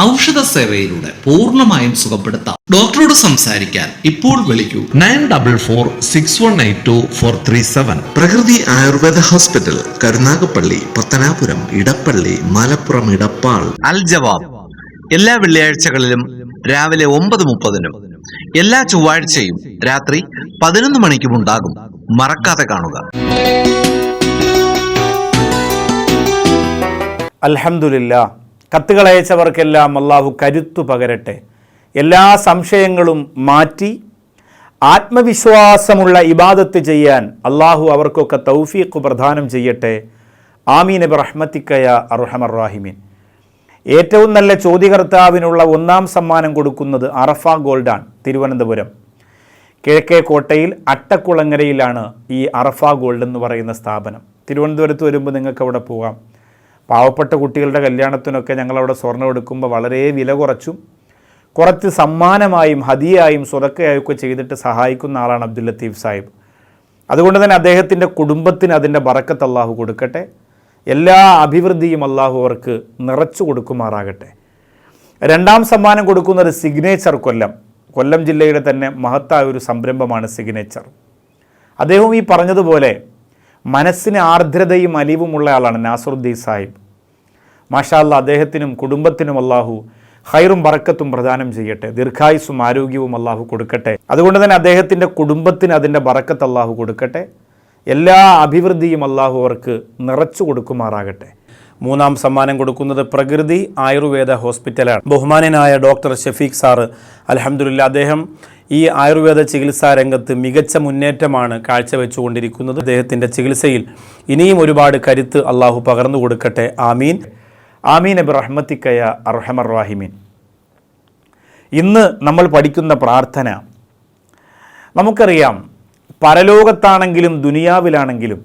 ഔഷധ സേവയിലൂടെ പൂർണ്ണമായും സുഖപ്പെടുത്താം. ഡോക്ടറോട് സംസാരിക്കാൻ ഇപ്പോൾ വിളിക്കൂ 9446182437. പ്രകൃതി ആയുർവേദ ഹോസ്പിറ്റൽ, കരുനാഗപ്പള്ളി, പത്തനാപുരം, ഇടപ്പള്ളി, മലപ്പുറം ഇടപ്പാൾ. അൽ ജവാബ് എല്ലാ വെള്ളിയാഴ്ചകളിലും രാവിലെ 9:30-നും എല്ലാ ചൊവ്വാഴ്ചയും രാത്രി 11 മണിക്കും ഉണ്ടാകും. മറക്കാതെ കാണുക. അൽഹംദുലില്ലാ. കത്തുകളയച്ചവർക്കെല്ലാം അള്ളാഹു കരുത്തു പകരട്ടെ. എല്ലാ സംശയങ്ങളും മാറ്റി ആത്മവിശ്വാസമുള്ള ഇബാദത്ത് ചെയ്യാൻ അള്ളാഹു അവർക്കൊക്കെ തൗഫീഖ് പ്രദാനം ചെയ്യട്ടെ. ആമീൻ ബിറഹ്മതിക യാ അർഹമർ റഹീമീൻ. ഏറ്റവും നല്ല ചോദ്യകർത്താവിനുള്ള 1-ാം സമ്മാനം കൊടുക്കുന്നത് അറഫ ഗോൾഡാണ്. തിരുവനന്തപുരം കിഴക്കേക്കോട്ടയിൽ അട്ടക്കുളങ്ങരയിലാണ് ഈ അറഫ ഗോൾഡ് എന്ന് പറയുന്ന സ്ഥാപനം. തിരുവനന്തപുരത്ത് വരുമ്പോൾ നിങ്ങൾക്ക് അവിടെ പോകാം. പാവപ്പെട്ട കുട്ടികളുടെ കല്യാണത്തിനൊക്കെ ഞങ്ങളവിടെ സ്വർണ്ണം എടുക്കുമ്പോൾ വളരെ വില കുറച്ച് സമ്മാനമായും ഹദിയായും സ്വതക്കയായും ഒക്കെ ചെയ്തിട്ട് സഹായിക്കുന്ന ആളാണ് അബ്ദുൽ ലത്തീഫ് സാഹിബ്. അതുകൊണ്ട് തന്നെ അദ്ദേഹത്തിൻ്റെ കുടുംബത്തിന് അതിൻ്റെ ബറക്കത്ത് അള്ളാഹു കൊടുക്കട്ടെ. എല്ലാ അഭിവൃദ്ധിയും അള്ളാഹു അവർക്ക് നിറച്ചു കൊടുക്കുമാറാകട്ടെ. 2-ാം സമ്മാനം കൊടുക്കുന്നത് സിഗ്നേച്ചർ കൊല്ലം ജില്ലയുടെ തന്നെ മഹത്തായ ഒരു സംരംഭമാണ് സിഗ്നേച്ചർ. അദ്ദേഹം ഈ പറഞ്ഞതുപോലെ മനസ്സിന് ആർദ്രതയും അലിവുമുള്ള ആളാണ് നാസറുദ്ദീൻ സാഹിബ്. മാഷാ അല്ലാഹ്, അദ്ദേഹത്തിനും കുടുംബത്തിനും അള്ളാഹു ഖൈറും ബറക്കത്തും പ്രദാനം ചെയ്യട്ടെ. ദീർഘായുസ്സും ആരോഗ്യവും അള്ളാഹു കൊടുക്കട്ടെ. അതുകൊണ്ട് തന്നെ അദ്ദേഹത്തിൻ്റെ കുടുംബത്തിന് അതിൻ്റെ ബറക്കത്ത് അള്ളാഹു കൊടുക്കട്ടെ. എല്ലാ അഭിവൃദ്ധിയും അള്ളാഹു അവർക്ക് നിറച്ചു കൊടുക്കുമാറാകട്ടെ. 3-ാം സമ്മാനം കൊടുക്കുന്നത് പ്രകൃതി ആയുർവേദ ഹോസ്പിറ്റലാണ്. ബഹുമാനനായ ഡോക്ടർ ഷഫീഖ് സാറ്, അൽഹംദുലില്ലാ, അദ്ദേഹം ഈ ആയുർവേദ ചികിത്സാ രംഗത്ത് മികച്ച മുന്നേറ്റമാണ് കാഴ്ചവെച്ചുകൊണ്ടിരിക്കുന്നത്. അദ്ദേഹത്തിൻ്റെ ചികിത്സയിൽ ഇനിയും ഒരുപാട് കരുത്ത് അള്ളാഹു പകർന്നു കൊടുക്കട്ടെ. ആമീൻ ആമീൻ ബിറഹ്മതിക യാ അർഹമർ റഹീമീൻ. ഇന്ന് നമ്മൾ പഠിക്കുന്ന പ്രാർത്ഥന നമുക്കറിയാം, പരലോകത്താണെങ്കിലും ദുനിയാവിലാണെങ്കിലും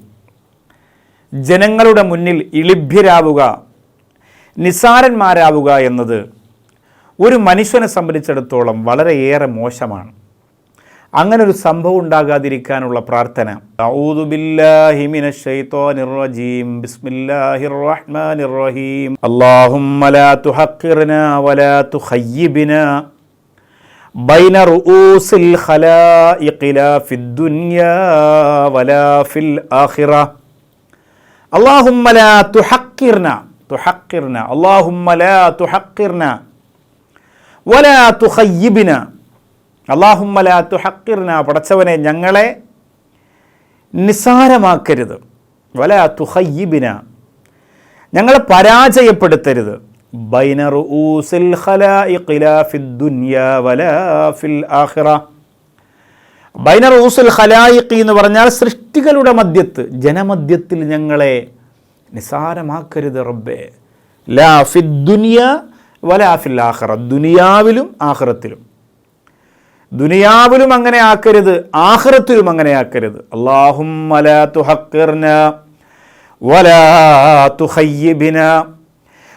ജനങ്ങളുടെ മുന്നിൽ ഇളിഭ്യരാവുക, നിസാരന്മാരാവുക എന്നത് ഒരു മനുഷ്യനെ സംബന്ധിച്ചിടത്തോളം വളരെയേറെ മോശമാണ്. അങ്ങനെ ഒരു സംഭവം ഉണ്ടാകാതിരിക്കാനുള്ള പ്രാർത്ഥന അഊദു ബില്ലാഹി മിനശ് ശൈത്വാനിർ റജീം ബിസ്മില്ലാഹിർ റഹ്മാനിർ റഹീം അല്ലാഹുമ്മ ലാ തുഹഖിർനാ വലാ തുഖയ്യിബ്നാ ബൈന റൂസിൽ ഖലായിഖി ലാ ഫിദ് ദുനിയാ വലാ ഫിൽ ആഖിറ അല്ലാഹുമ്മ ലാ തുഹഖിർനാ അല്ലാഹുമ്മ ലാ തുഹഖിർനാ വലാ തുഖയ്യിബ്നാ അല്ലാഹുമ്മ ലാ തുഹഖിർനാ, പടച്ചവനെ ഞങ്ങളെ നിസാരമാക്കരുത്. വലാ തുഖയ്യിബ്നാ, ഞങ്ങളെ പരാജയപ്പെടുത്തരുത്. ബൈന റൂസിൽ ഖലായിഖി ലാ ഫിദ് ദുനിയാ വലാ ഫിൽ ആഖിറ. ബൈന റൂസിൽ ഖലായിഖി എന്ന് പറഞ്ഞാൽ സൃഷ്ടികളുടെ മധ്യത്ത്, ജനമധ്യത്തിൽ ഞങ്ങളെ നിസാരമാക്കരുത് റബ്ബേ. ലാ ഫിദ് ദുനിയാ വലാ ഫിൽ ആഖിറ, ദുനിയാവിലും ആഖിറത്തിലും. ദുനിയാവിലും അങ്ങനെ ആക്കരുത്, ആഖിറത്തിലും അങ്ങനെ ആക്കരുത്. അല്ലാഹുമ്മ ലാ തുഹഖിർനാ വലാ തുഖയ്യിബ്നാ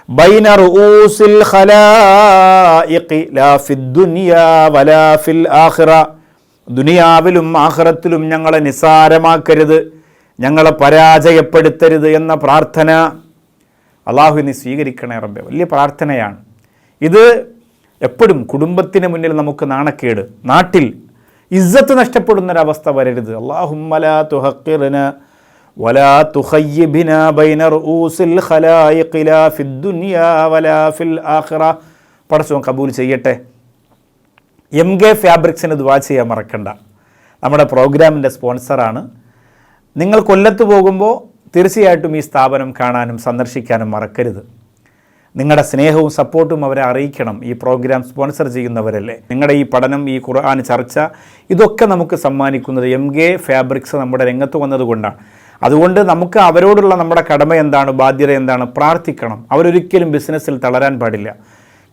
ബൈന റൂസിൽ ഖലായിഖി ലാ ഫിദ് ദുനിയാ വലാ ഫിൽ ആഖിറ. ദുനിയാവിലും ആഖിറത്തിലും ഞങ്ങളെ നിസാരമാക്കരുത്, ഞങ്ങളെ പരാജയപ്പെടുത്തരുത് എന്ന പ്രാർത്ഥന അള്ളാഹു നീ സ്വീകരിക്കണേ റബ്ബേ. വലിയ പ്രാർത്ഥനയാണ് ഇത്. എപ്പോഴും കുടുംബത്തിന് മുന്നിൽ നമുക്ക് നാണക്കേട്, നാട്ടിൽ ഇസ്സത്ത് നഷ്ടപ്പെടുന്നൊരവസ്ഥ വരരുത്. അല്ലാഹുമ്മ ലാ തുഹഖിർനാ വലാ തുഖയ്യിബ്നാ ബൈന റൂസിൽ ഖലായിഖി ലാ ഫിദ് ദുനിയാ വലാ ഫിൽ ആഖിറ. പടച്ചവൻ കബൂൽ ചെയ്യട്ടെ. MK ഫാബ്രിക്സിന് ദുആ ചെയ്യാൻ മറക്കണ്ട. നമ്മുടെ പ്രോഗ്രാമിൻ്റെ സ്പോൺസറാണ്. നിങ്ങൾ കൊല്ലത്ത് പോകുമ്പോൾ തീർച്ചയായിട്ടും ഈ സ്ഥാപനം കാണാനും സന്ദർശിക്കാനും മറക്കരുത്. നിങ്ങളുടെ സ്നേഹവും സപ്പോർട്ടും അവരെ അറിയിക്കണം. ഈ പ്രോഗ്രാം സ്പോൺസർ ചെയ്യുന്നവരല്ലേ. നിങ്ങളുടെ ഈ പഠനം, ഈ ഖുർആൻ ചർച്ച, ഇതൊക്കെ നമുക്ക് സമ്മാനിക്കുന്നത് MK ഫാബ്രിക്സ് നമ്മുടെ രംഗത്ത് വന്നതുകൊണ്ടാണ്. അതുകൊണ്ട് നമുക്ക് അവരോടുള്ള നമ്മുടെ കടമ എന്താണ്, ബാധ്യത എന്താണ്? പ്രാർത്ഥിക്കണം. അവരൊരിക്കലും ബിസിനസ്സിൽ തളരാൻ പാടില്ല.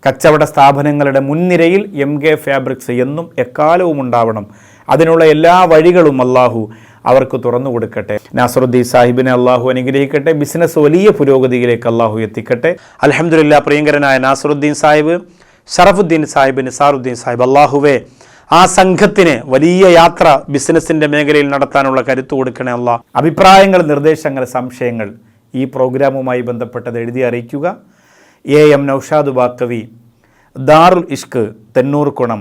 കച്ചവട സ്ഥാപനങ്ങളുടെ മുൻനിരയിൽ MK ഫാബ്രിക്സ് എന്നും എക്കാലവും ഉണ്ടാവണം. അതിനുള്ള എല്ലാ വഴികളും അള്ളാഹു അവർക്ക് തുറന്നു കൊടുക്കട്ടെ. നാസറുദ്ദീൻ സാഹിബിനെ അള്ളാഹു അനുഗ്രഹിക്കട്ടെ. ബിസിനസ് വലിയ പുരോഗതിയിലേക്ക് അള്ളാഹു എത്തിക്കട്ടെ. അൽഹംദുലില്ലാ, പ്രിയങ്കരനായ നാസറുദ്ദീൻ സാഹിബ്, ഷറഫുദ്ദീൻ സാഹിബ്, നിസാറുദ്ദീൻ സാഹിബ്, അള്ളാഹുവേ ആ സംഘത്തിന് വലിയ യാത്ര ബിസിനസ്സിൻ്റെ മേഖലയിൽ നടത്താനുള്ള കരുത്ത് കൊടുക്കണേ അള്ളാഹ്. അഭിപ്രായങ്ങൾ, നിർദ്ദേശങ്ങൾ, സംശയങ്ങൾ ഈ പ്രോഗ്രാമുമായി ബന്ധപ്പെട്ടത് എഴുതി അറിയിക്കുക. AM Naushad Baqavi, Darul Ishq, Thennoorkonam,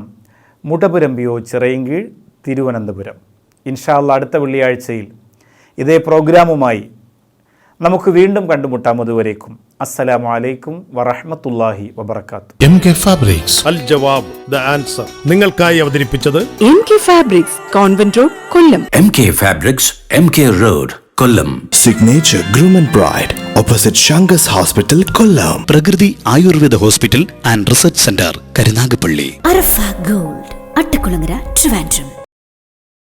Mudapuram BO, Chirayinkeezhu, Thiruvananthapuram. ഇൻഷാ അല്ലാഹ് അടുത്ത വെള്ളിയാഴ്ചയിൽ ഇതേ പ്രോഗ്രാമുമായി നമുക്ക് വീണ്ടും കണ്ടുമുട്ടാം. അതുവരേക്കും അസ്സലാമു അലൈക്കും വറഹ്മത്തുള്ളാഹി വബറകാതുഹു. MK ഫാബ്രിക്സ്, അൽ ജവാബ്, ദ ആൻസർ നിങ്ങൾക്കായി അവതരിപ്പിച്ചത് MK fabrics, convent road, Kollam. MK fabrics, MK road, Kollam. Signature Groom and Bride, opposite Shangas Hospital, Kollam. Prakriti Ayurveda hospital and research centre, Karunagappally. Arafa gold, Attakulangara, Trivandrum.